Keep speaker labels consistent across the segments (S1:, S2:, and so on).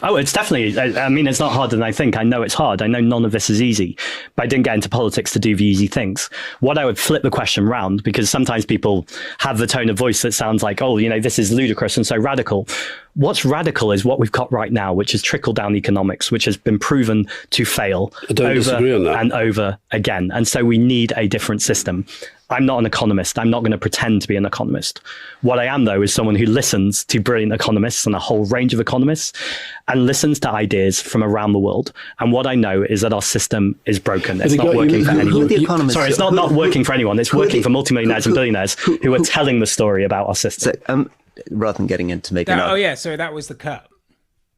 S1: Oh, it's definitely, I mean, it's not harder than I think. I know it's hard. I know none of this is easy, but I didn't get into politics to do the easy things. What I would flip the question round, because sometimes people have the tone of voice that sounds like, oh, this is ludicrous and so radical. What's radical is what we've got right now, which is trickle down economics, which has been proven to fail over and over again. And so we need a different system. I'm not an economist. I'm not going to pretend to be an economist. What I am, though, is someone who listens to brilliant economists and a whole range of economists and listens to ideas from around the world. And what I know is that our system is broken. It's not working for anyone. Sorry, it's not working for anyone. It's working for multimillionaires and billionaires who are telling the story about our system.
S2: So, rather than getting into making
S3: Oh, yeah. So that was the cut.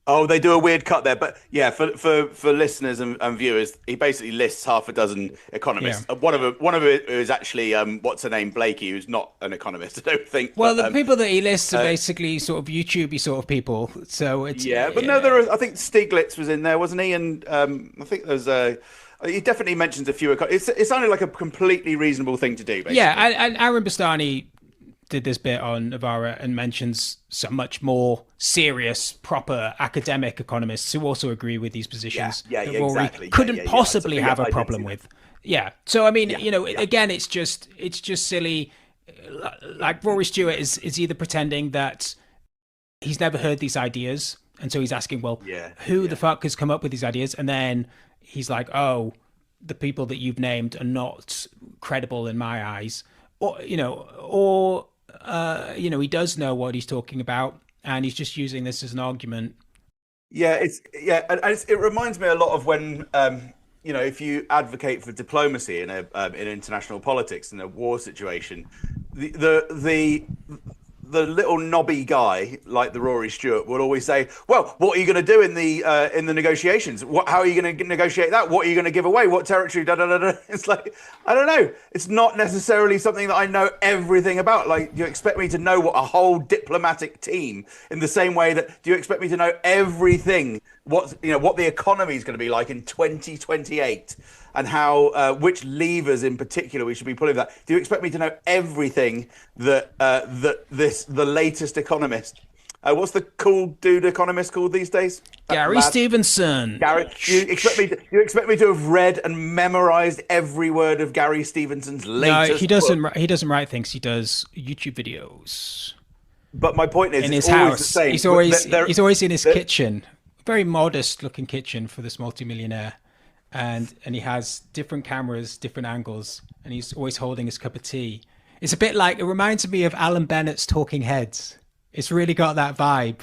S4: Oh, they do a weird cut there, but yeah, for listeners and viewers, he basically lists half a dozen economists. Yeah. One of it is actually what's her name, Blakey, who's not an economist, I don't think.
S3: Well, the people that he lists are basically sort of YouTubey sort of people. So it's
S4: but no, there are. I think Stiglitz was in there, wasn't he? And I think there's he definitely mentions a few. It sounded like a completely reasonable thing to do. Basically.
S3: Yeah, and Aaron Bastani did this bit on Navarra and mentions some much more serious, proper academic economists who also agree with these positions.
S4: Yeah, exactly.
S3: Couldn't possibly have a problem with. Yeah. So I mean, again, it's just silly. Like Rory Stewart is either pretending that he's never heard these ideas, and so he's asking, well, who the fuck has come up with these ideas? And then he's like, oh, the people that you've named are not credible in my eyes, or he does know what he's talking about, and he's just using this as an argument.
S4: It reminds me a lot of when if you advocate for diplomacy in international politics in a war situation, the little knobby guy like the Rory Stewart will always say, well, what are you going to do in the negotiations? How are you going to negotiate that? What are you going to give away? What territory? Da, da, da, da. It's like, I don't know. It's not necessarily something that I know everything about. Like, do you expect me to know what a whole diplomatic team in the same way that, do you expect me to know everything? What the economy is going to be like in 2028 and how which levers in particular we should be pulling that. Do you expect me to know everything that the latest economist? What's the cool dude economist called these days?
S3: Gary Stevenson.
S4: Gary, you expect me to have read and memorized every word of Gary Stevenson's latest?
S3: No, he doesn't.
S4: Book?
S3: He doesn't write things. He does YouTube videos.
S4: But my point is,
S3: in his house, he's always in his kitchen. Very modest looking kitchen for this multimillionaire, and he has different cameras, different angles, and he's always holding his cup of tea. It's a bit like, it reminds me of Alan Bennett's Talking Heads. It's really got that vibe.